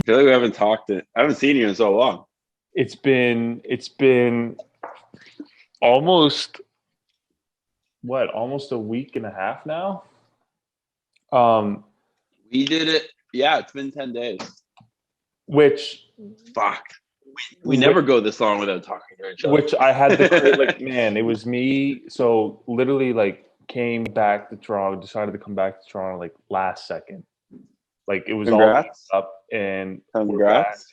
feel like we haven't talked. I haven't seen you in so long. It's been almost almost a week and a half now. We did it. Yeah, it's been 10 days. Which Fuck. We never go this long without talking to each other. Which I had the man, it was me. So literally came back to Toronto, decided to come back to Toronto last second. It was Congrats. all up and Congrats.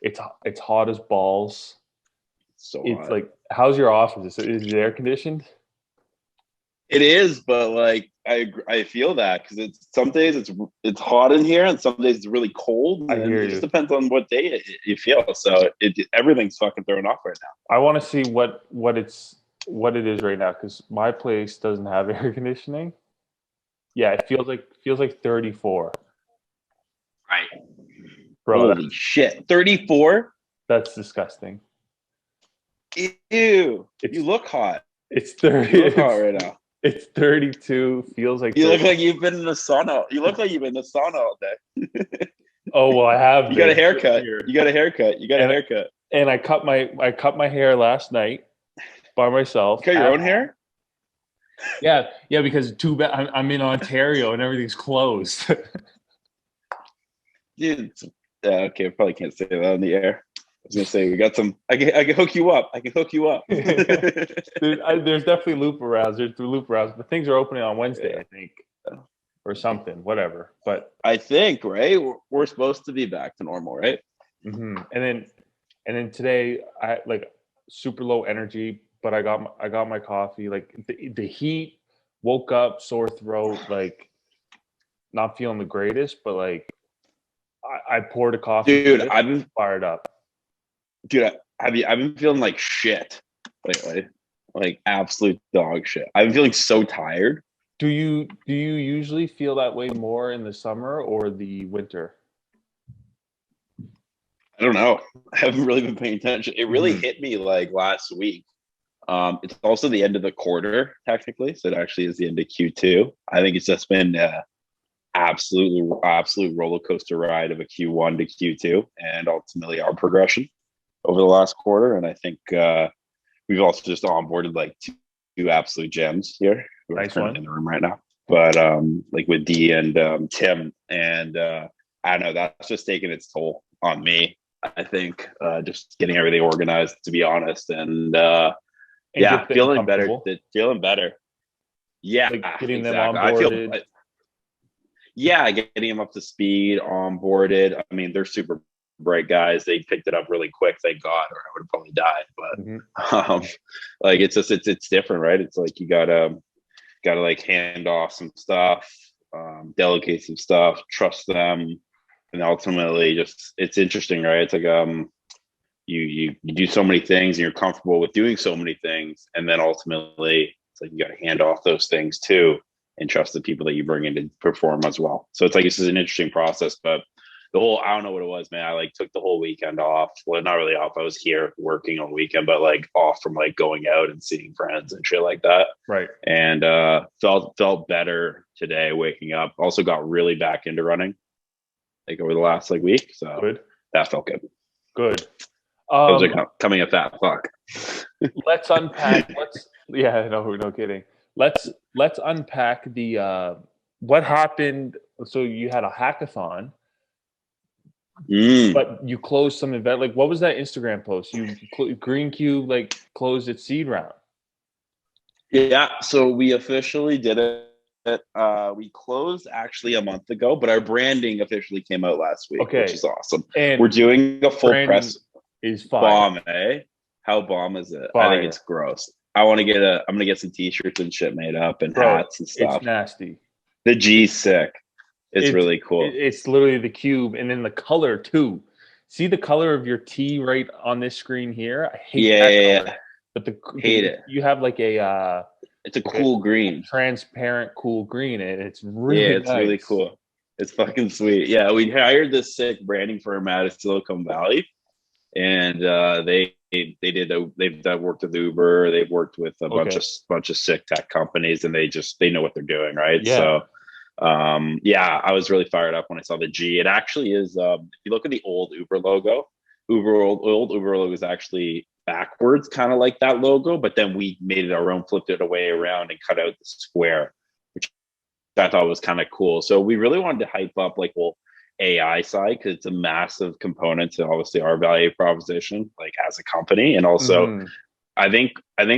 It's hot as balls. So it's hot. How's your office? Is it air conditioned? It is, but I feel that because some days it's hot in here and some days it's really cold. I hear it you. just depends on what day you feel. So everything's fucking thrown off right now. I want to see what it is right now because my place doesn't have air conditioning. Yeah, it feels like 34. Right. Bro, holy shit. 34? That's disgusting. Ew. You look hot. It's 30. You look hot right now. It's 32. Feels like you look like you've been in the sauna. You look like you've been in the sauna all day. Oh well, I have. You got a haircut. You got a haircut. And I cut my hair last night by myself. You cut your own hair? Yeah, because too bad I'm in Ontario and everything's closed. Dude, okay, I probably can't say that on the air. I was gonna say we got some. I can hook you up. There's definitely loop arounds. There's loop arounds, but things are opening on Wednesday, Yeah. I think, or something. Whatever. But I think right, we're supposed to be back to normal, right? Mm-hmm. And then today I super low energy, but I got my coffee. The heat, woke up sore throat, not feeling the greatest, but I poured a coffee. Dude, I've been fired up. Dude, I've been feeling like shit lately, like absolute dog shit. I've been feeling so tired. Do you usually feel that way more in the summer or the winter? I don't know. I haven't really been paying attention. It really hit me last week. It's also the end of the quarter technically, so it actually is the end of Q2. I think it's just been absolute roller coaster ride of a Q1 to Q2, and ultimately our progression over the last quarter. And I think we've also just onboarded two absolute gems here who nice are one in the room right now. But with D and Tim, and I don't know, that's just taking its toll on me. I think just getting everything organized, to be honest, and feeling better. Yeah, getting exactly. them onboarded. Getting them up to speed, onboarded. I mean, they're super bright guys. They picked it up really quick, thank God, or I would have probably died. But it's different, right? It's you gotta hand off some stuff, delegate some stuff, trust them, and ultimately just it's interesting, right? It's you do so many things and you're comfortable with doing so many things, and then ultimately it's you got to hand off those things too and trust the people that you bring in to perform as well. So it's this is an interesting process. But the whole, I don't know what it was, man. I took the whole weekend off. Well, not really off. I was here working on the weekend, but off from going out and seeing friends and shit like that. Right. And felt better today waking up. Also got really back into running over the last week. So good. That felt good. Good. I was coming a fat fuck. Let's unpack. No kidding. Let's unpack the what happened. So you had a hackathon, but you closed some event. What was that Instagram post? Greencube closed its seed round. Yeah, so we officially did it. We closed actually a month ago, but our branding officially came out last week, which is awesome. And we're doing a full press. Is fire. Bomb, eh? How bomb is it? Fire. I think it's gross. I'm gonna get some t-shirts and shit made up and hats and stuff. It's nasty. The G's sick. It's really cool. It's literally the cube, and then the color too. See the color of your T right on this screen here? I hate that color. But hate it. You have it's a cool green. Transparent cool green, and it's really it's nice. Really cool. It's fucking sweet. Yeah, we hired this sick branding firm out of Silicon Valley, and they've worked with Uber, they've worked with a bunch of sick tech companies, and they know what they're doing, right? Yeah. So Yeah, I was really fired up when I saw the G. It actually is. If you look at the old Uber logo, old Uber logo is actually backwards, kind of like that logo, but then we made it our own, flipped it away around, and cut out the square, which I thought was kind of cool. So we really wanted to hype up like AI side because it's a massive component to obviously our value proposition, like as a company, and also I think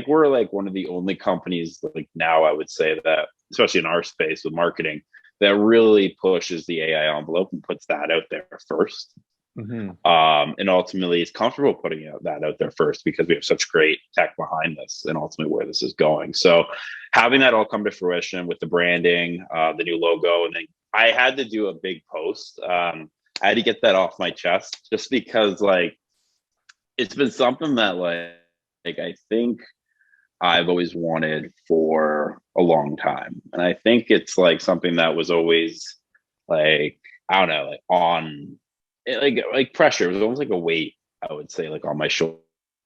we're like one of the only companies like now I would say that, especially in our space with marketing, that really pushes the AI envelope and puts that out there first. And ultimately is comfortable putting that out there first because we have such great tech behind this and ultimately where this is going. So having that all come to fruition with the branding, the new logo, and then I had to do a big post. I had to get that off my chest just because like it's been something that like I think I've always wanted for a long time. And I think it's like something that was always like, I don't know, like on like pressure. It was almost like a weight, I would say, like on my shoulders.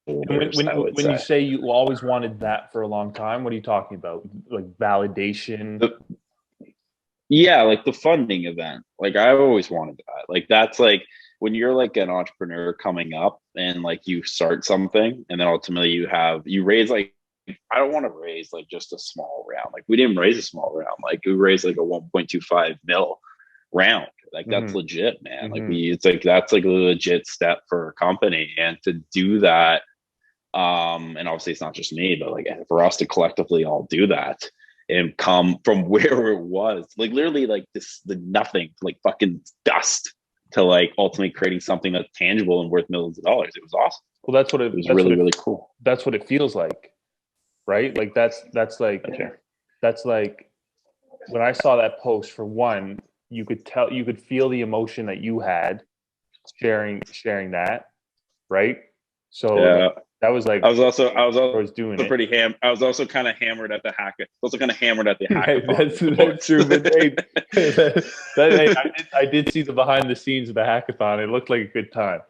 When you say you always wanted that for a long time, what are you talking about? Like validation? Yeah, like the funding event. Like I always wanted that. Like that's like when you're like an entrepreneur coming up and like you start something and then ultimately you raise like I don't want to raise like just a small round. Like we didn't raise a small round. Like we raised like a 1.25 mil round. Like that's legit, man. Like it's like that's like a legit step for a company. And to do that, and obviously it's not just me, but like for us to collectively all do that and come from where it was, like literally like the nothing, like fucking dust to like ultimately creating something that's tangible and worth millions of dollars. It was awesome. Well, that's what it was really, really cool. That's what it feels like, right? Like that's like when I saw that post, for one, you could feel the emotion that you had sharing that, right? So yeah. That was like I was also doing pretty I was also kind of hammered at the hackathon. Hackathon. That's true, but hey, I did see the behind the scenes of the hackathon. It looked like a good time.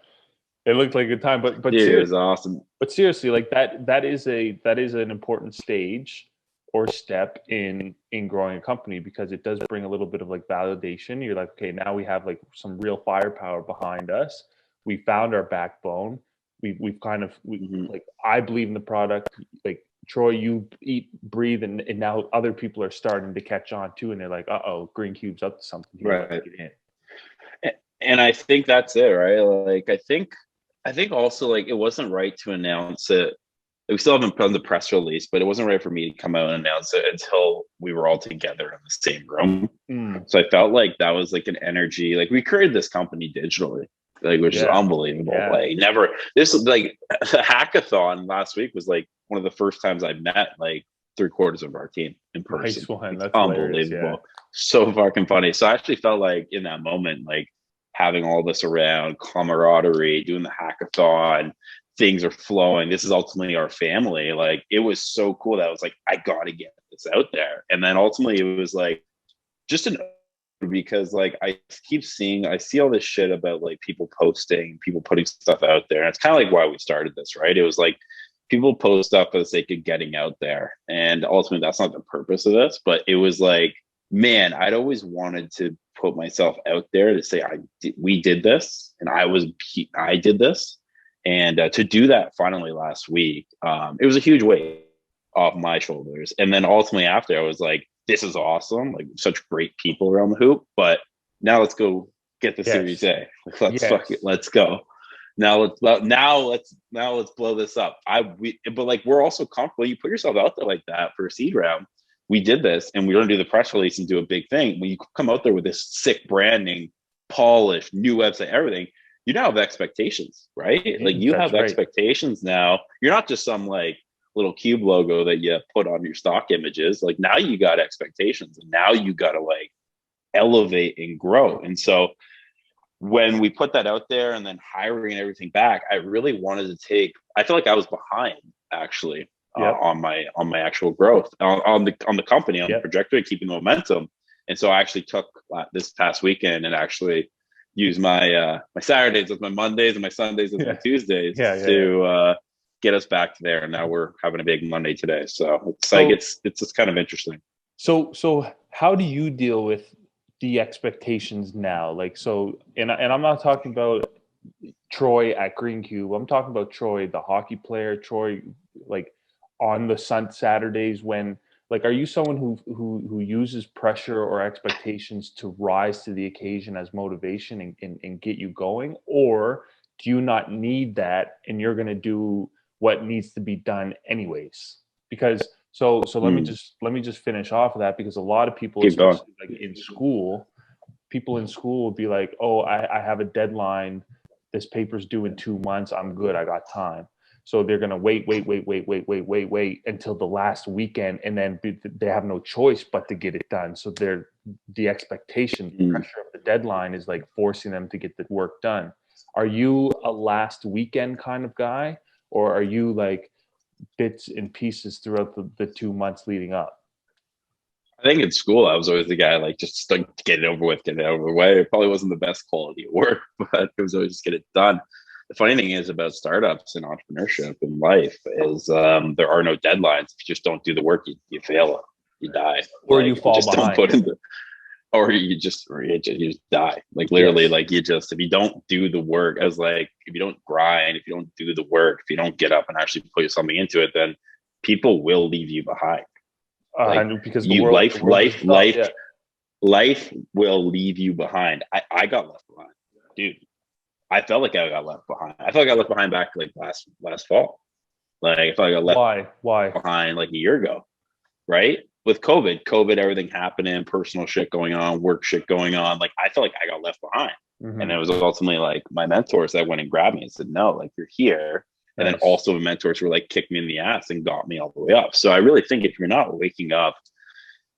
But dude, it was awesome. But seriously, like that is an important stage or step in growing a company, because it does bring a little bit of like validation. You're like, okay, now we have like some real firepower behind us. We found our backbone. We've kind of like, I believe in the product. Like Troy, you eat, breathe, and now other people are starting to catch on too, and they're like, Greencube's up to something here. Right. Get in. And I think that's it, right? Like I think also like it wasn't right to announce it. We still haven't done the press release, but it wasn't right for me to come out and announce it until we were all together in the same room. So I felt like that was like an energy. Like we created this company digitally, like which is unbelievable. Yeah. Like this was like the hackathon last week was like one of the first times I met like 3/4 of our team in person. Nice one. That's unbelievable. Yeah. So fucking funny. So I actually felt like in that moment, like having all this around, camaraderie, doing the hackathon, things are flowing. This is ultimately our family. Like it was so cool that I was like, I gotta get this out there. And then ultimately it was like just because like I see all this shit about like people posting, people putting stuff out there. And it's kind of like why we started this, right? It was like people post stuff for the sake of getting out there. And ultimately that's not the purpose of this, but it was like, man, I'd always wanted to put myself out there to say we did this, and I did this, and to do that finally last week, it was a huge weight off my shoulders. And then ultimately after, I was like, this is awesome, like such great people around the hoop. But now let's go get the Series A. Fuck it, let's go. Now let's blow this up. But like we're also comfortable. You put yourself out there like that for a seed round. We did this, and we're going to do the press release and do a big thing. When you come out there with this sick branding, polished, new website, everything, you now have expectations, right? Like you have expectations now. You're not just some like little cube logo that you put on your stock images. Like now you got expectations, and now you got to like elevate and grow. And so when we put that out there and then hiring and everything back, I really wanted to I feel like I was behind actually. On my actual growth on the company, on the trajectory, keeping the momentum. And so I actually took this past weekend and actually used my my Saturdays as my Mondays and my Sundays as my Tuesdays to get us back to there. And now we're having a big Monday today. So it's just kind of interesting. So how do you deal with the expectations now? Like, so, and I'm not talking about Troy at Greencube. I'm talking about Troy, the hockey player, Troy, like on the Saturdays when, like, are you someone who uses pressure or expectations to rise to the occasion as motivation and get you going? Or do you not need that and you're going to do what needs to be done anyways? Because so let me just finish off of that, because a lot of people, Keep going. especially like in school, people in school will be like, oh, I have a deadline. This paper's due in 2 months. I'm good. I got time. So they're going to wait until the last weekend. And then they have no choice but to get it done. So the expectation, the pressure of the deadline is like forcing them to get the work done. Are you a last weekend kind of guy? Or are you like bits and pieces throughout the 2 months leading up? I think in school, I was always the guy like just to get it over with, get it out of the way. It probably wasn't the best quality of work, but it was always just get it done. The funny thing is about startups and entrepreneurship in life is there are no deadlines. If you just don't do the work, you fail, you die, Or like, you fall just behind. Don't put in the, or you just die. Like literally, Yes. like you just, if you don't do the work, as like if you don't grind, if you don't do the work, if you don't get up and actually put something into it, then people will leave you behind. Like Because you, yeah. life will leave you behind. I got left behind, dude. I felt like I got left behind. I felt like I got left behind back like last fall. Like I felt like I got left Why? behind like a year ago, right? With COVID, everything happening, personal shit going on, work shit going on. Like I felt like I got left behind. And it was ultimately like my mentors that went and grabbed me and said, no, like you're here. And then also the mentors were like kicked me in the ass and got me all the way up. So I really think if you're not waking up,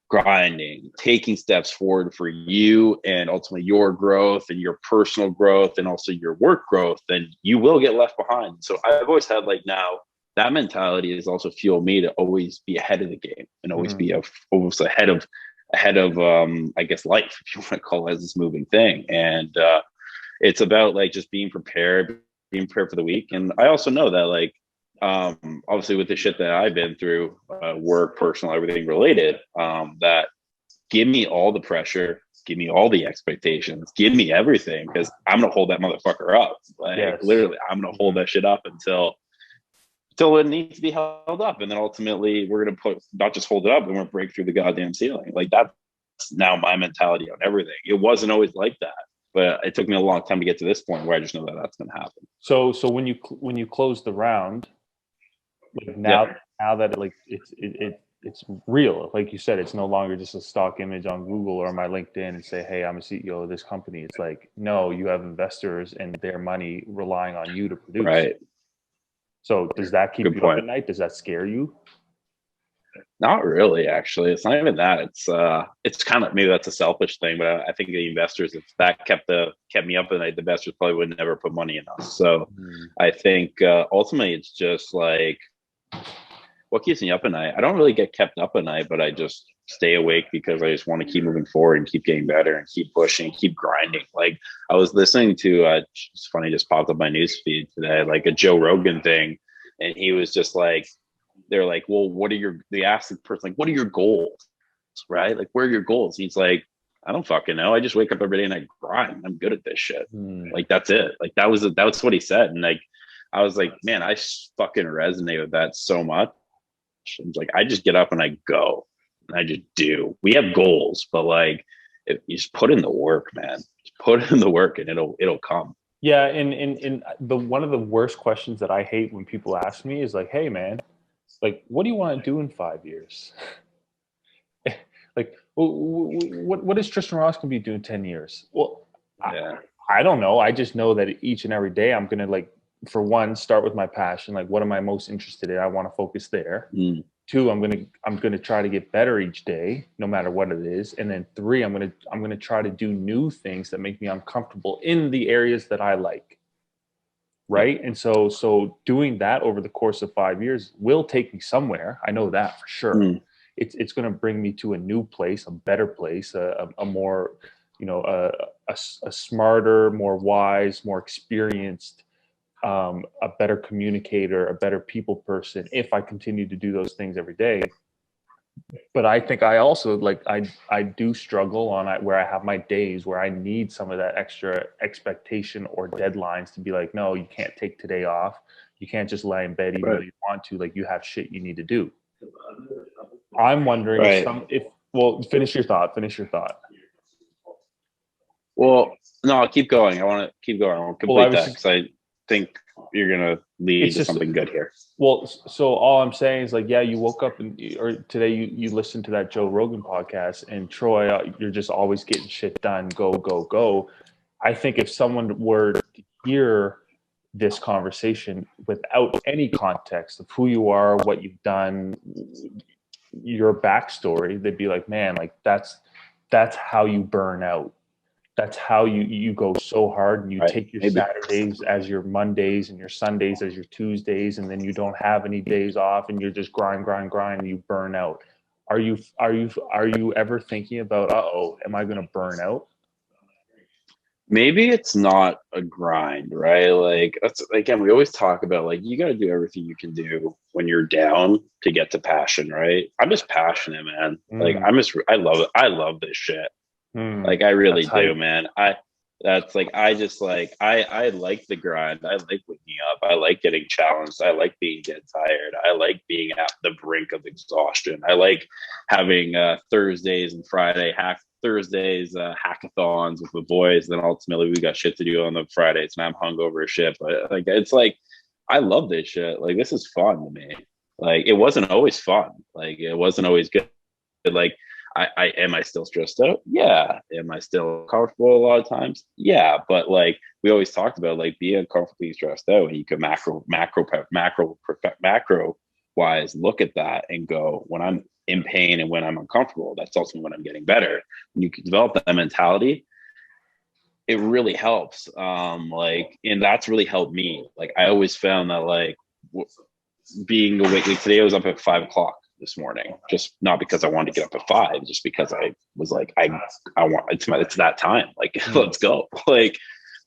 grinding, taking steps forward for you and ultimately your growth and your personal growth and also your work growth, then you will get left behind. So I've always had like now that mentality has also fueled me to always be ahead of the game and always be almost ahead of I guess life, if you want to call it this moving thing. And it's about like just being prepared for the week. And I also know that like obviously with the shit that I've been through, work, personal, everything related, that give me all the pressure, give me all the expectations, give me everything, because I'm gonna hold that motherfucker up. Like literally, I'm gonna hold that shit up until it needs to be held up, and then ultimately we're gonna not just hold it up, and we're gonna break through the goddamn ceiling. Like that's now my mentality on everything. It wasn't always like that, but it took me a long time to get to this point where I just know that that's gonna happen. So when you close the round, like now that like it's real, like you said, it's no longer just a stock image on Google or my LinkedIn and say, hey, I'm a CEO of this company. It's like, no, you have investors and their money relying on you to produce. Right. So does that keep you up at night? Does that scare you? Not really, actually. It's not even that. It's kind of, maybe that's a selfish thing, but I think the investors, if that kept me up at night, the investors probably would never put money in us. So I think ultimately it's just like, what keeps me up at night? I don't really get kept up at night, but I just stay awake because I just want to keep moving forward and keep getting better and keep pushing, keep grinding. Like I was listening to, it's funny, just popped up my news feed today, like a Joe Rogan thing. And he was just like, they're like, well, they asked the person, like, what are your goals? Right? Like, where are your goals? He's like, I don't fucking know. I just wake up every day and I grind. I'm good at this shit. Like, that's it. Like, that was what he said. And like, I was like, man, I fucking resonate with that so much. It's like, I just get up and I go and I just do. We have goals, but like, you just put in the work, man. Just put in the work and it'll come. Yeah. And one of the worst questions that I hate when people ask me is like, hey man, like, what do you want to do in 5 years? Like, what is Tristan Ross going to be doing 10 years? Well, I don't know. I just know that each and every day I'm going to, like, for one, start with my passion. Like, what am I most interested in? I want to focus there. 2, I'm going to try to get better each day, no matter what it is. And then 3, I'm going to try to do new things that make me uncomfortable in the areas that I like. Right. And so doing that over the course of 5 years will take me somewhere. I know that for sure. It's going to bring me to a new place, a better place, a more, a smarter, more wise, more experienced, a better communicator, a better people person, if I continue to do those things every day. But I think I also like I do struggle on where I have my days where I need some of that extra expectation or deadlines to be like, no, you can't take today off. You can't just lie in bed even though you want to. Like, you have shit you need to do. I'm wondering well, finish your thought. Well, no, I'll keep going. I want to keep going. I'll complete that because I think you're going to lead to something good here. Well, so all I'm saying is like, yeah, you woke up or today you listened to that Joe Rogan podcast, and Troy, you're just always getting shit done. Go, go, go. I think if someone were to hear this conversation without any context of who you are, what you've done, your backstory, they'd be like, man, like that's how you burn out. That's how you go so hard, and you take your Saturdays as your Mondays and your Sundays as your Tuesdays, and then you don't have any days off, and you're just grind, and you burn out. Are you ever thinking about, am I going to burn out? Maybe it's not a grind, right? Like, that's, again, we always talk about like, you got to do everything you can do when you're down to get to passion, right? I'm just passionate, man. Like, I love it. I love this shit. Like, I really do, man. I like the grind. I like waking up. I like getting challenged. I like being dead tired. I like being at the brink of exhaustion. I like having Thursdays and hackathons with the boys. Then ultimately we got shit to do on the Fridays and I'm hungover as shit. But like, it's like, I love this shit. Like, this is fun to me. Like, it wasn't always fun. Like, it wasn't always good. Like, am I still stressed out? Yeah. Am I still comfortable a lot of times? Yeah. But like, we always talked about like being uncomfortably stressed out, and you could macro wise look at that and go, when I'm in pain and when I'm uncomfortable, that's also when I'm getting better. When you can develop that mentality, it really helps. And that's really helped me. Like, I always found that like being awake, like today I was up at 5:00 this morning, just not because I wanted to get up at 5, just because I was like, I want, it's that time, like, let's go. Like,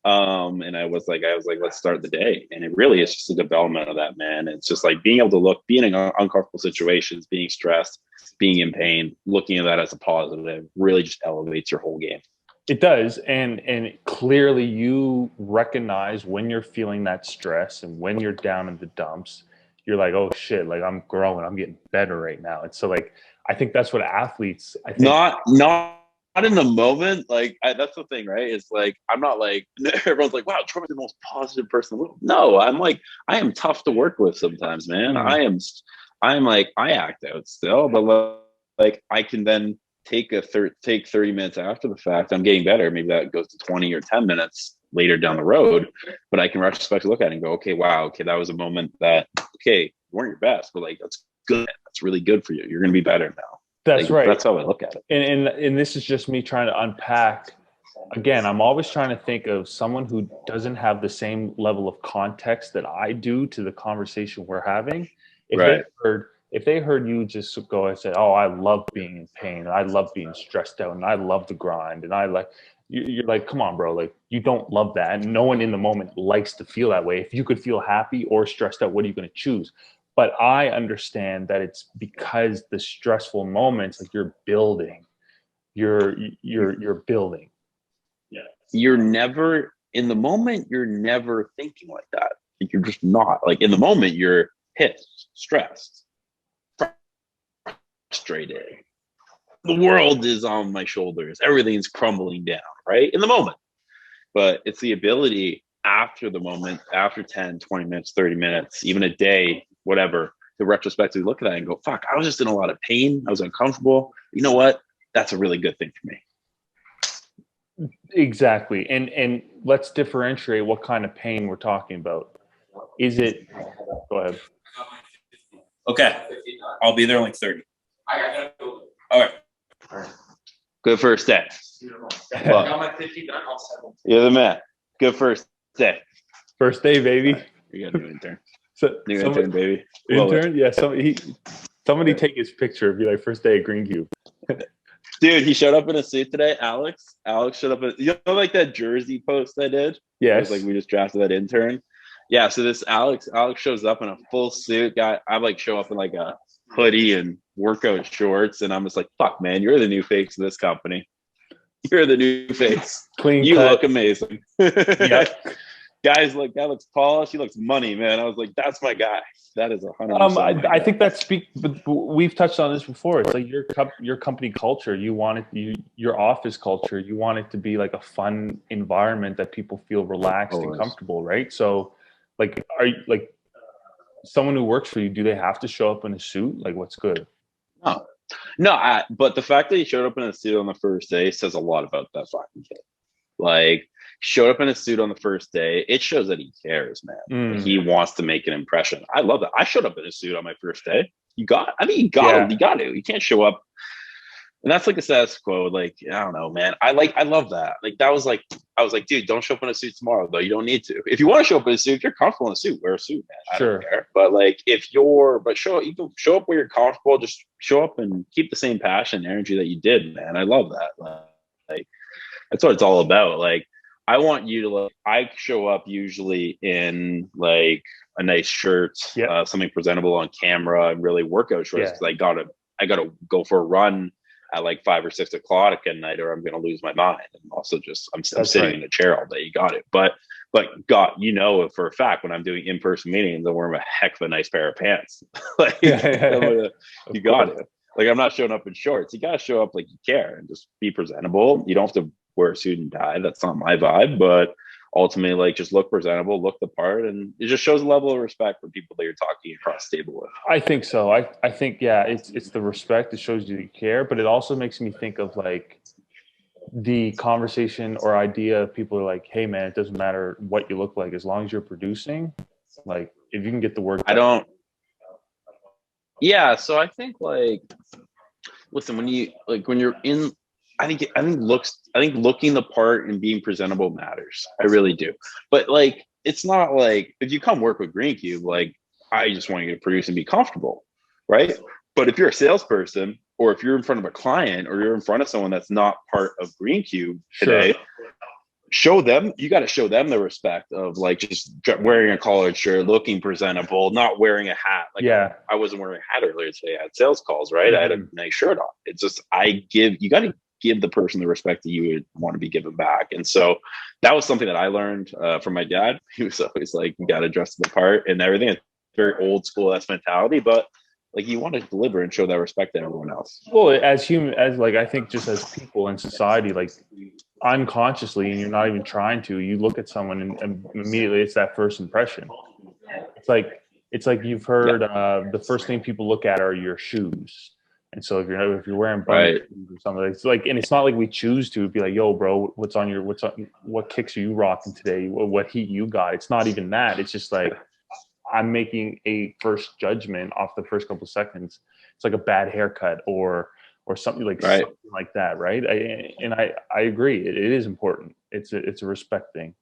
and I was like, let's start the day. And it really is just a development of that, man. It's just like being able to being in uncomfortable situations, being stressed, being in pain, looking at that as a positive really just elevates your whole game. It does. And clearly you recognize when you're feeling that stress and when you're down in the dumps, you're like, oh shit, like I'm growing, I'm getting better right now. And so like, I think that's what athletes, I think. Not in the moment. Like, that's the thing, right? It's like, I'm not like, everyone's like, wow, Troy's the most positive person in the world. No, I'm like, I am tough to work with sometimes, man. I'm like, I act out still, but like I can then take 30 minutes after the fact. I'm getting better. Maybe that goes to 20 or 10 minutes later down the road, but I can retrospectively look at it and go, okay, wow, okay, that was a moment that, okay, you weren't your best, but like, that's good. That's really good for you. You're going to be better now. That's like, right. That's how I look at it. And this is just me trying to unpack. Again, I'm always trying to think of someone who doesn't have the same level of context that I do to the conversation we're having. If they heard you just go and say, oh, I love being in pain, and I love being stressed out, and I love the grind, and I like, you're like, come on, bro, like you don't love that. And no one in the moment likes to feel that way. If you could feel happy or stressed out, what are you going to choose? But I understand that it's because the stressful moments, like you're building. Yeah. You're never in the moment. You're never thinking like that. You're just not. Like, in the moment, you're pissed, stressed, frustrated. The world is on my shoulders. Everything's crumbling down, right? In the moment. But it's the ability after the moment, after 10, 20 minutes, 30 minutes, even a day, whatever, to retrospectively look at that and go, fuck, I was just in a lot of pain. I was uncomfortable. You know what? That's a really good thing for me. Exactly. And let's differentiate what kind of pain we're talking about. Is it, go ahead. Okay. I'll be there in like 30. All right. Good first day. You're the man. Good first day. First day, baby. You got a new intern. New intern, baby. Intern? Yeah. Somebody take his picture. Be like, first day at Greencube. Dude, he showed up in a suit today. Alex showed up like that Jersey post I did? Yes. Like, we just drafted that intern. Yeah, so this Alex shows up in a full suit. I like show up in like a hoodie and workout shorts, and I'm just like, fuck, man, you're the new face of this company. You're the new face. Clean you cut. look amazing. Yep. Guys, like, that looks polished. He looks money, man. I was like, that's my guy. That is 100%. I think but we've touched on this before. It's like your company culture. You want it, your office culture. You want it to be like a fun environment that people feel relaxed and comfortable, right? So, like, are you like someone who works for you? Do they have to show up in a suit? Like, what's good? No, but the fact that he showed up in a suit on the first day says a lot about that fucking kid. Like, showed up in a suit on the first day. It shows that he cares, man. Like, he wants to make an impression. I love that. I showed up in a suit on my first day. You got to. You got to. You can't show up. And that's like a status quo. Like, I don't know, man. I love that. Like, that was like, I was like, dude, don't show up in a suit tomorrow, though. You don't need to. If you want to show up in a suit, if you're comfortable in a suit, wear a suit, man. I don't care. But like, you can show up where you're comfortable. Just show up and keep the same passion and energy that you did, man. I love that. Like, that's what it's all about. Like, I want you to, like, I show up usually in like a nice shirt, something presentable on camera, and really workout shorts, because I gotta go for a run at like 5 or 6 o'clock at night, or I'm gonna lose my mind. And also, just I'm sitting in a chair all day. You got it. But God, for a fact, when I'm doing in-person meetings, I'm wearing a heck of a nice pair of pants. Like, you got it. Like, I'm not showing up in shorts. You gotta show up like you care and just be presentable. You don't have to wear a suit and tie. That's not my vibe, but ultimately, like, just look presentable, look the part, and it just shows a level of respect for people that you're talking across the table with. I think so. I think, it's the respect. It shows you care, but it also makes me think of like the conversation or idea of people are like, hey man, it doesn't matter what you look like as long as you're producing. Like, if you can get the work done. So I think, like, listen, when you're in, I think looking the part and being presentable matters. I really do. But like, it's not like, if you come work with Greencube, like, I just want you to produce and be comfortable, right? But if you're a salesperson, or if you're in front of a client, or you're in front of someone that's not part of Greencube today, you got to show them the respect of, like, just wearing a collared shirt, looking presentable, not wearing a hat. Like, I wasn't wearing a hat earlier today. I had sales calls, right? I had a nice shirt on. It's just, you got to give the person the respect that you would want to be given back. And so that was something that I learned from my dad. He was always like, you got to dress the part and everything. It's very old school, that's mentality, but like, you want to deliver and show that respect to everyone else. Well, I think just as people in society, like, unconsciously, and you're not even trying to, you look at someone and immediately it's that first impression. It's like you've heard the first thing people look at are your shoes. And so if you're wearing shoes or something, it's like, and it's not like we choose to be like, yo, bro, what kicks are you rocking today? What heat you got? It's not even that. It's just like, I'm making a first judgment off the first couple of seconds. It's like a bad haircut or something like that, right? I agree. It is important. It's a respect thing.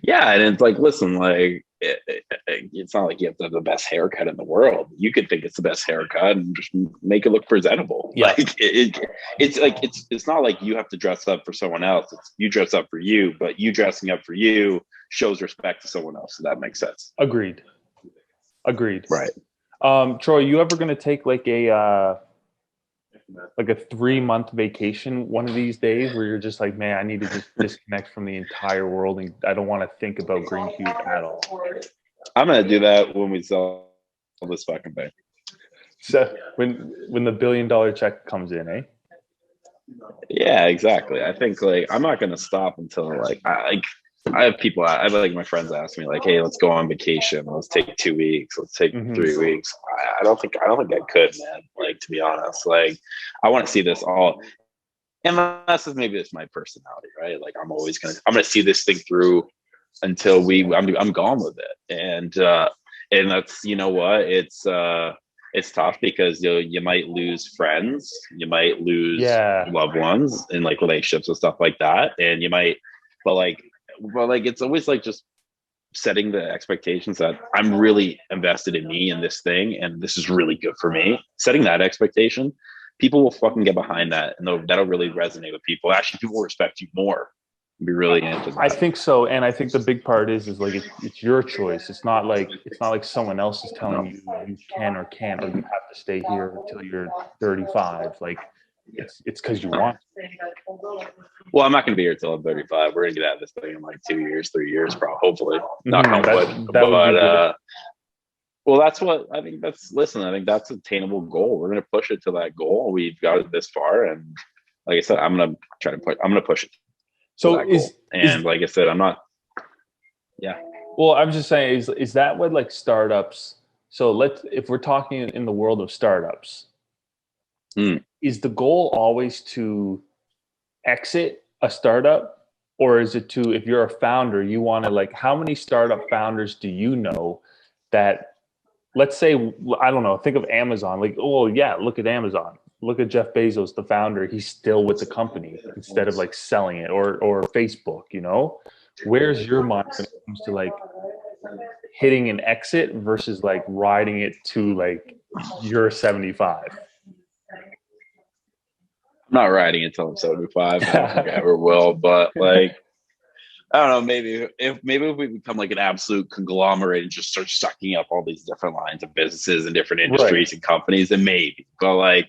Yeah, and it's like, listen, like, it's not like you have to have the best haircut in the world. You could think it's the best haircut and just make it look presentable. Like, it's not like you have to dress up for someone else. It's you dress up for you, but you dressing up for you shows respect to someone else. So that makes sense. Agreed. Right. Troy, you ever going to take like a 3-month vacation one of these days where you're just like, man, I need to just disconnect from the entire world and I don't want to think about Greencube at all? I'm going to do that when we sell this fucking thing. So when the $1 billion check comes in, eh? Yeah, exactly. I think, like, I'm not going to stop until, like, I have like my friends ask me, like, hey, let's go on vacation. Let's take 2 weeks. Let's take 3 weeks. I don't think I could, man. Like, to be honest, like, I want to see this all. And maybe it's my personality, right? Like, I'm going to see this thing through until I'm gone with it. And that's, you know what? It's tough because you might lose friends, you might lose loved ones in, like, relationships and stuff like that. And you might, but it's always like just setting the expectations that I'm really invested in me and this thing, and this is really good for me. Setting that expectation, people will fucking get behind that, and that'll really resonate with people. Actually, people will respect you more Be really into that. I think so, and I think the big part is like it's your choice. It's not like someone else is telling you you can or can't, or you have to stay here until you're 35. Like it's because you want to. Well, I'm not going to be here till I'm 35. We're going to get out of this thing in like 2 years, 3 years, probably. Hopefully, knock on wood. That would be good. Well, that's what I think. I think that's an attainable goal. We're going to push it to that goal. We've got it this far, and like I said, I'm going to push it. So like I said, I'm not. Yeah. Well, I'm just saying, is that what like startups? So if we're talking in the world of startups, is the goal always to exit a startup, or is it to, if you're a founder, you want to like, how many startup founders do you know that, let's say, I don't know, think of Amazon, like, oh yeah, look at Amazon. Look at Jeff Bezos, the founder. He's still with the company instead of like selling it, or Facebook, you know. Where's your mind when it comes to like hitting an exit versus like riding it to like you're 75? I'm not riding until I'm 75. I don't think I ever will, but like, I don't know, maybe if we become like an absolute conglomerate and just start sucking up all these different lines of businesses and different industries and companies, then maybe. But like,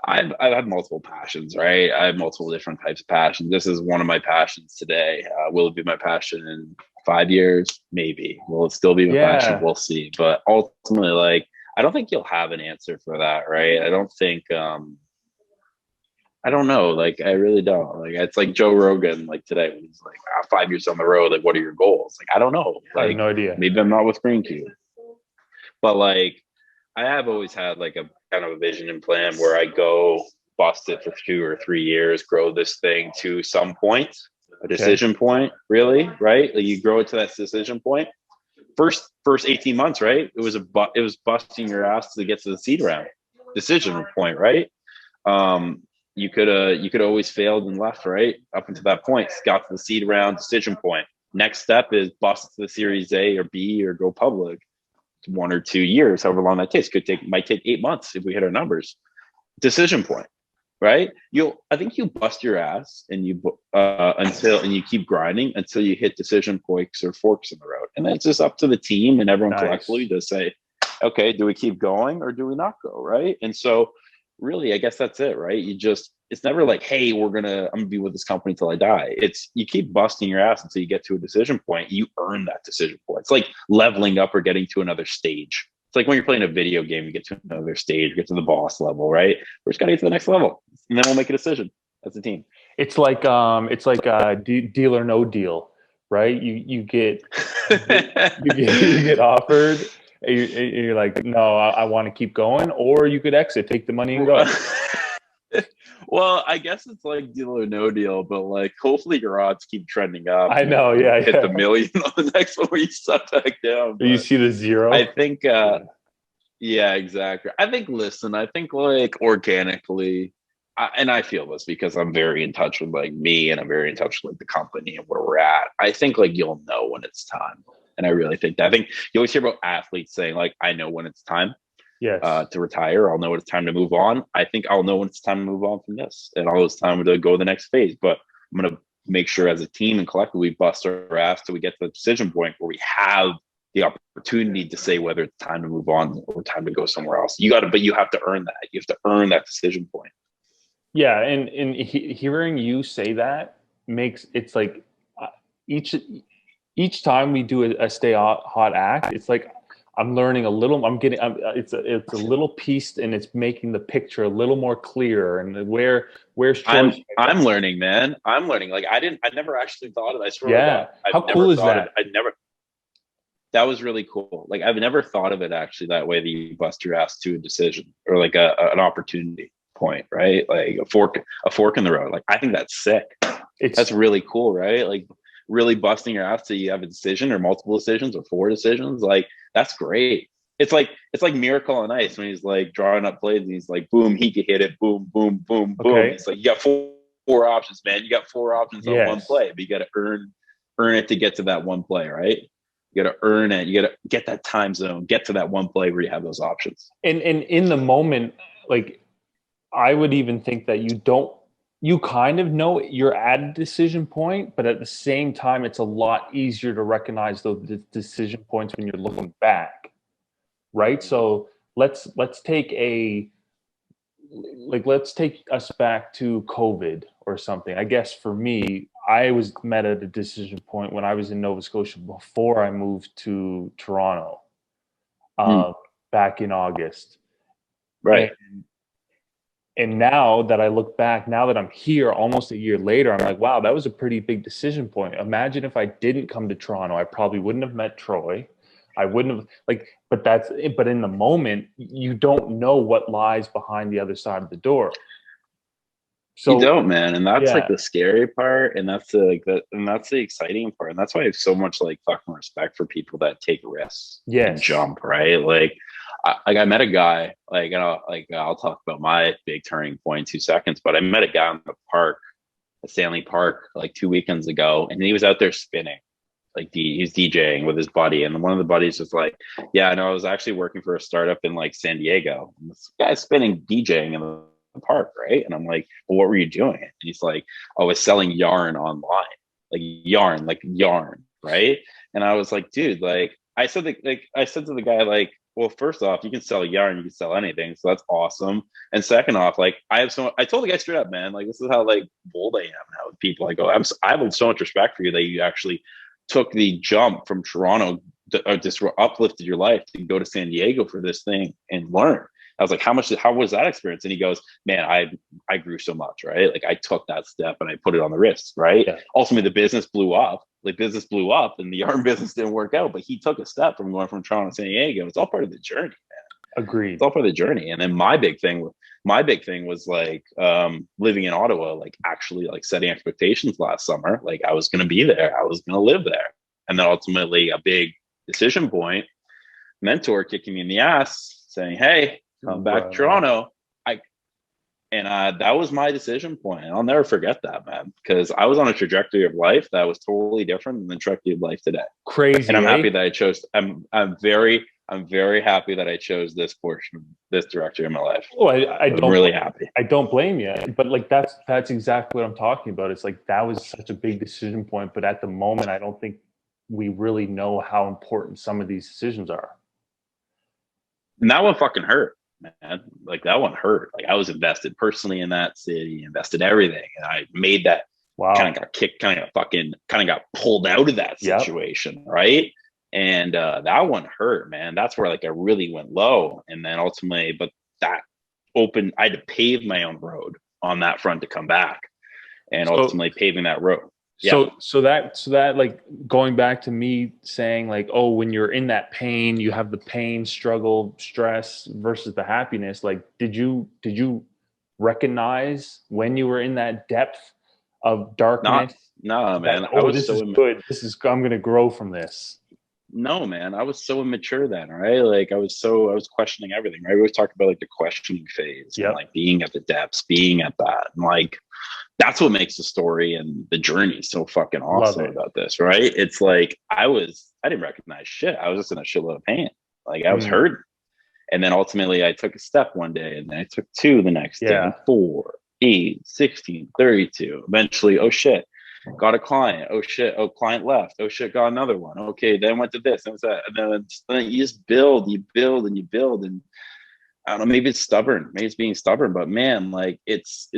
I've had multiple passions, right? I have multiple different types of passions. This is one of my passions today. Will it be my passion in 5 years? Maybe. Will it still be my passion? We'll see. But ultimately, like, I don't think you'll have an answer for that, right? I don't think, I don't know. Like, I really don't. Like, it's like Joe Rogan, like today, when he's like, 5 years down the road, like, what are your goals? Like, I don't know. Like, I have no idea. Maybe I'm not with Greencube. But like, I have always had like a kind of a vision and plan where I go bust it for 2 or 3 years, grow this thing to some point, a decision point, really, right? Like you grow it to that decision point. First 18 months, right? It was busting your ass to get to the seed round, decision point, right? You could always failed and left, right? Up until that point, got to the seed round, decision point. Next step is bust to the Series A or B or go public. 1 or 2 years, however long that takes. Might take 8 months if we hit our numbers. Decision point, right? I think you bust your ass and you keep grinding until you hit decision points or forks in the road, and then it's just up to the team and everyone collectively to say, okay, do we keep going or do we not go, right? And so, really, I guess that's it, right? It's never like, hey, I'm gonna be with this company till I die. It's you keep busting your ass until you get to a decision point. You earn that decision point. It's like leveling up or getting to another stage. It's like when you're playing a video game, you get to another stage, get to the boss level, right? We're just gotta get to the next level, and then we'll make a decision as a team. It's like deal or no deal, right? You get offered. You're like, no, I want to keep going, or you could exit, take the money and go. Well, I guess it's like deal or no deal, but like hopefully your odds keep trending up. I know, hit the million on the next one where you suck back down. You see the zero. I think, yeah, exactly. I think like organically, and I feel this because I'm very in touch with like me, and I'm very in touch with like the company and where we're at. I think like you'll know when it's time. And I really think that. I think you always hear about athletes saying like, I know when it's time to retire. I'll know when it's time to move on. I think I'll know when it's time to move on from this, and I'll know it's time to go to the next phase. But I'm going to make sure as a team and collectively we bust our ass till we get to the decision point where we have the opportunity to say whether it's time to move on or time to go somewhere else. But you have to earn that. You have to earn that decision point. Yeah. And hearing you say that makes it's like each time we do a stay hot act, it's like I'm learning a little. It's a little piece, and it's making the picture a little more clear. And where's Troy? I'm learning, man. I'm learning. Like I never actually thought of it. I swear. Yeah. How cool is that? That was really cool. Like I've never thought of it actually that way. That you bust your ass to a decision or like an opportunity point, right? Like a fork in the road. Like I think that's sick. That's really cool, right? Like really busting your ass till you have a decision or multiple decisions or 4 decisions. Like that's great. It's like Miracle on Ice when he's like drawing up plays and he's like, boom, he could hit it, boom, boom, boom, boom. Okay. It's like you got four options, man. You got 4 options on one play, but you got to earn it to get to that one play, right? You got to earn it. You got to get that time zone, get to that one play where you have those options. And in the moment, like I would even think that you don't you kind of know you're at a decision point, but at the same time, it's a lot easier to recognize those decision points when you're looking back, right? So let's take us back to COVID or something. I guess for me, I was met at a decision point when I was in Nova Scotia before I moved to Toronto back in August. Right. And now that I look back, now that I'm here almost a year later, I'm like, wow, that was a pretty big decision point. Imagine if I didn't come to Toronto, I probably wouldn't have met Troy. I wouldn't have but in the moment, you don't know what lies behind the other side of the door. So you don't, man. And that's yeah. like the scary part. And that's the exciting part. And that's why I have so much like fucking respect for people that take risks and jump, right? Like, I met a guy, I'll talk about my big turning point in 2 seconds, but I met a guy in the park, at Stanley Park, like 2 weekends ago, and he was out there spinning. Like he's DJing with his buddy, and one of the buddies was like, yeah, I know, I was actually working for a startup in like San Diego. And this guy's spinning, DJing in the park, right? And I'm like, well, what were you doing? And he's like, I was selling yarn online, like yarn, right? And I was like, dude, like I said to the guy, like, well, first off, you can sell yarn, you can sell anything, so that's awesome. And second off, like I told the guy straight up, man, like this is how like bold I am now with people. I go, I have so much respect for you that you actually took the jump from Toronto or just uplifted your life to go to San Diego for this thing and learn. I was like, how was that experience? And he goes, man, I grew so much, right? Like I took that step and I put it on the wrist, right? Yeah. Ultimately, the business blew up. And the yarn business didn't work out, but he took a step from going from Toronto to San Diego. It's all part of the journey, man. Agreed. It's all part of the journey. And then my big thing was like living in Ottawa, like actually like setting expectations last summer. Like I was going to be there. I was going to live there. And then ultimately a big decision point, mentor kicking me in the ass saying, hey, come back to Toronto. That was my decision point. And I'll never forget that, man, because I was on a trajectory of life that was totally different than the trajectory of life today. Crazy. And I'm happy that I chose, I'm very happy that I chose this directory in my life. Oh, I'm really happy. I don't blame you. But like, that's exactly what I'm talking about. It's like, that was such a big decision point. But at the moment, I don't think we really know how important some of these decisions are. And that one fucking hurt, man. Like that one hurt. Like I was invested personally in that city, invested everything. And I made that kind of got kicked, kind of got pulled out of that situation. Yep. Right. And that one hurt, man. That's where like I really went low. And then ultimately, but that opened, I had to pave my own road on that front to come back and ultimately paving that road. Yeah. So that like going back to me saying like, oh, when you're in that pain, you have the pain, struggle, stress versus the happiness. Like, did you recognize when you were in that depth of darkness? No, man. That, this is good. I'm going to grow from this. No, man, I was so immature then, right? Like I was questioning everything, right? We always talk about like the questioning phase, and like being at the depths, being at that. And like, that's what makes the story and the journey so fucking awesome about this, right? It's like, I didn't recognize shit. I was just in a shitload of pain. Like I was hurting. And then ultimately I took a step one day, and then I took two the next day, and 4, 8, 16, 32. Eventually, oh shit, got a client. Oh shit, oh, client left. Oh shit, got another one. Okay, then went to this and that. And then you just build, and you build. And I don't know, maybe it's stubborn. Maybe it's being stubborn, but man, like it's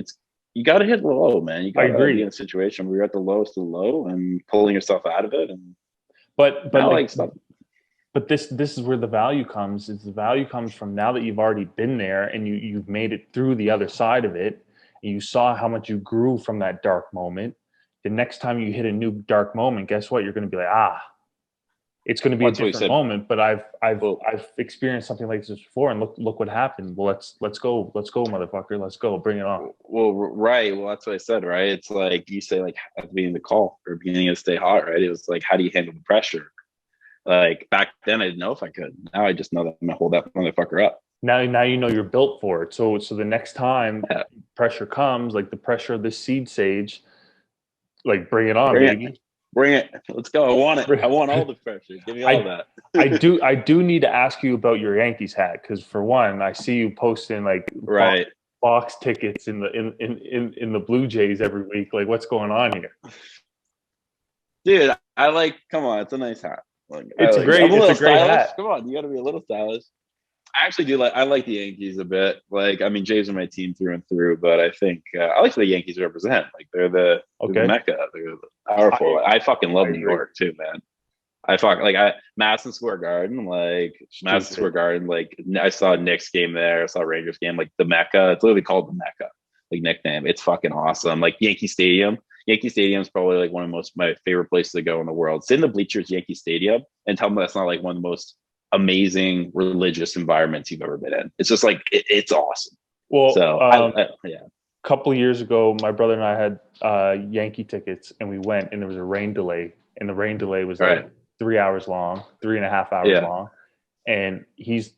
you got to hit low, man. You got to be in a situation where you're at the lowest of the low and pulling yourself out of it. And but this is where the value comes. Is the value comes from now that you've already been there and you've made it through the other side of it, and you saw how much you grew from that dark moment. The next time you hit a new dark moment, guess what? You're going to be like, it's going to be a different moment, but I've experienced something like this before, and look what happened. Well, let's go, motherfucker. Let's go, bring it on. Well, right. Well, that's what I said, right? It's like you say, like at the beginning of the call or beginning of Stay Hot, right? It was like, how do you handle the pressure? Like back then, I didn't know if I could. Now I just know that I'm gonna hold that motherfucker up. Now you know you're built for it. So the next time pressure comes, like the pressure of the seed sage, like bring it on, baby. Bring it. Let's go. I want it. I want all the pressure. Give me all that. I do need to ask you about your Yankees hat, because for one, I see you posting like right. box tickets in the Blue Jays every week. Like, what's going on here? Dude, I like. Come on, it's a nice hat. Like, It's I a like, great. I'm a It's little a great stylish. hat. Come on, you got to be a little stylish. I actually do like. I like the Yankees a bit. Like, I mean, Jays are my team through and through, but I think I like the Yankees represent. Like, they're the mecca. They're powerful. I fucking love New York too, man. Madison Square Garden, like Madison Square Garden. Like, I saw a Knicks game there. I saw a Rangers game. Like the Mecca. It's literally called the Mecca. Like nickname. It's fucking awesome. Like Yankee Stadium. Yankee Stadium is probably like one of my favorite places to go in the world. Sit in the bleachers, Yankee Stadium, and tell me that's not like one of the most amazing religious environments you've ever been in. It's just like it's awesome. Well, so yeah. A couple of years ago, my brother and I had Yankee tickets, and we went, and there was a rain delay, and the rain delay was like 3 hours long, 3.5 hours long, and he's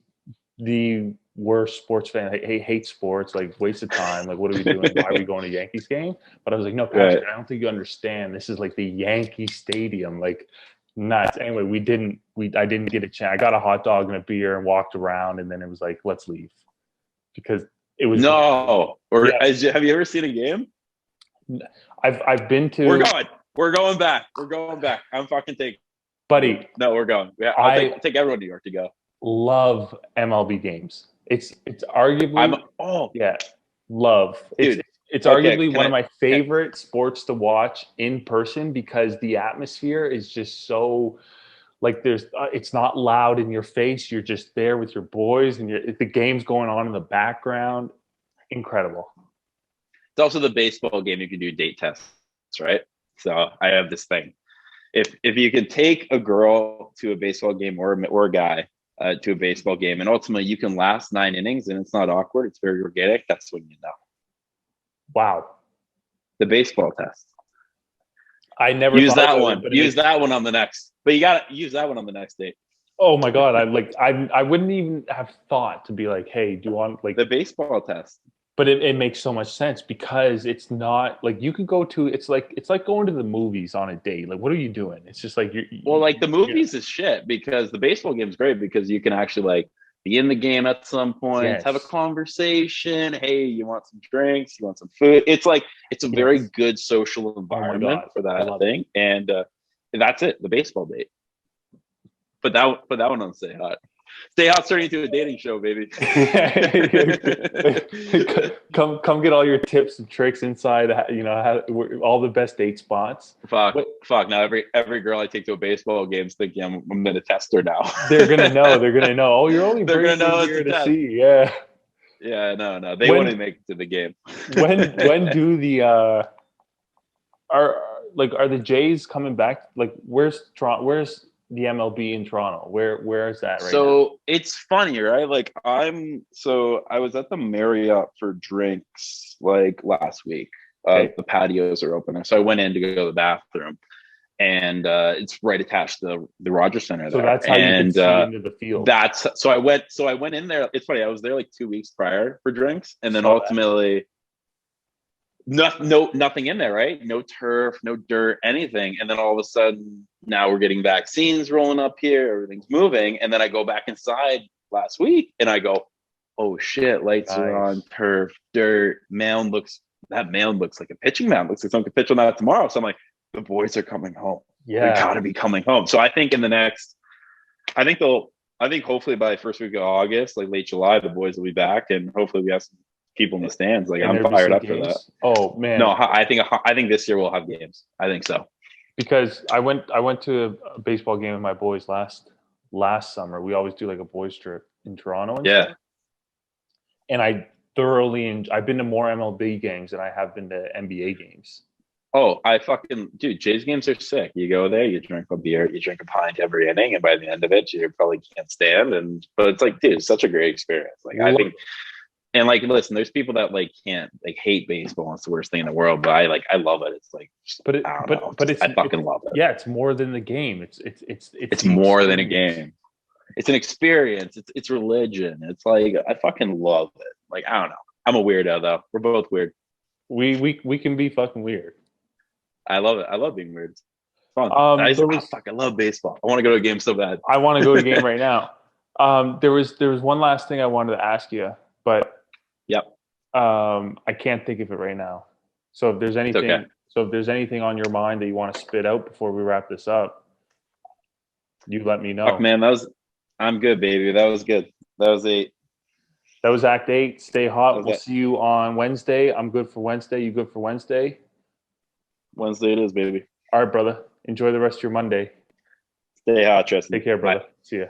the worst sports fan. He hates sports, like waste of time. Like, what are we doing? Why are we going to Yankees game? But I was like, no, Patrick, I don't think you understand. This is like the Yankee Stadium, like nuts. Anyway, I didn't get a chance. I got a hot dog and a beer and walked around, and then it was like, let's leave, because it was have you ever seen a game? I've been to. We're going back. I'm fucking taking. Buddy. No, we're going. Yeah, I'll take everyone to New York to go. Love MLB games. It's arguably love. It's arguably one of my favorite sports to watch in person, because the atmosphere is just so like it's not loud in your face. You're just there with your boys, and the game's going on in the background. Incredible. It's also the baseball game. You can do date tests, right? So I have this thing. If you can take a girl to a baseball game or a guy to a baseball game, and ultimately you can last 9 innings and it's not awkward, it's very organic, that's when you know. Wow. The baseball test. I never use that one. Use that one on the next. But you gotta use that one on the next date. Oh my God. I wouldn't even have thought to be like, hey, do you want like the baseball test? But it makes so much sense, because it's not like you can go to, it's like going to the movies on a date. Like, what are you doing? It's just like the movies is shit, because the baseball game is great because you can actually like be in the game at some point, have a conversation. Hey, you want some drinks? You want some food? It's like, it's a very good social environment for that thing. And that's it. The baseball date. Put that one on Stay Hot. Stay Hot's turning into a dating show, baby. come get all your tips and tricks inside. All the best date spots. Fuck. Now every girl I take to a baseball game is thinking I'm gonna test her now. They're gonna know. Oh, you're only bringing here to see. Yeah. Yeah. No. They wouldn't make it to the game. when do the are the Jays coming back? Like, where's the MLB in Toronto? Where is that right now? So it's funny, right? Like I was at the Marriott for drinks like last week. The patios are open. So I went in to go to the bathroom, and it's right attached to the Rogers Center there. So that's how you can see into the field. So I went in there. It's funny. I was there like 2 weeks prior for drinks, and then ultimately nothing in there, right? No turf, no dirt, anything. And then all of a sudden, now we're getting vaccines rolling up here. Everything's moving. And then I go back inside last week and I go, oh shit, lights are on, turf, dirt, mound looks like a pitching mound. Looks like someone could pitch on that tomorrow. So I'm like, the boys are coming home. Yeah. They gotta be coming home. So I think hopefully by the first week of August, like late July, the boys will be back, and hopefully we have some people in the stands. Like, I'm fired up for that. Oh man. No, I think this year we'll have games. I think so. Because I went to a baseball game with my boys last summer. We always do like a boys trip in Toronto. Yeah. And I've been to more MLB games than I have been to NBA games. Oh, dude, Jays games are sick. You go there, you drink a beer, you drink a pint every inning, and by the end of it, you probably can't stand. But it's like, dude, it's such a great experience. Like, I think. And like, listen, there's people that like can't hate baseball. It's the worst thing in the world, but I love it. It's like, I fucking love it. Yeah, it's more than the game. It's more than a game. It's an experience. It's religion. It's like, I fucking love it. Like, I don't know. I'm a weirdo though. We're both weird. We can be fucking weird. I love it. I love being weird. It's fun. I love baseball. I want to go to a game so bad. I want to go to a game right now. There was one last thing I wanted to ask you, but yep. I can't think of it right now. So if there's anything, okay. so if there's anything on your mind that you want to spit out before we wrap this up, you let me know. Fuck, man, I'm good, baby. That was good. That was 8. That was Act 8. Stay hot. We'll it. see you on Wednesday. I'm good for Wednesday. You good for Wednesday? Wednesday it is, baby. All right, brother. Enjoy the rest of your Monday. Stay hot, Tristan. Take care, brother. Bye. See ya.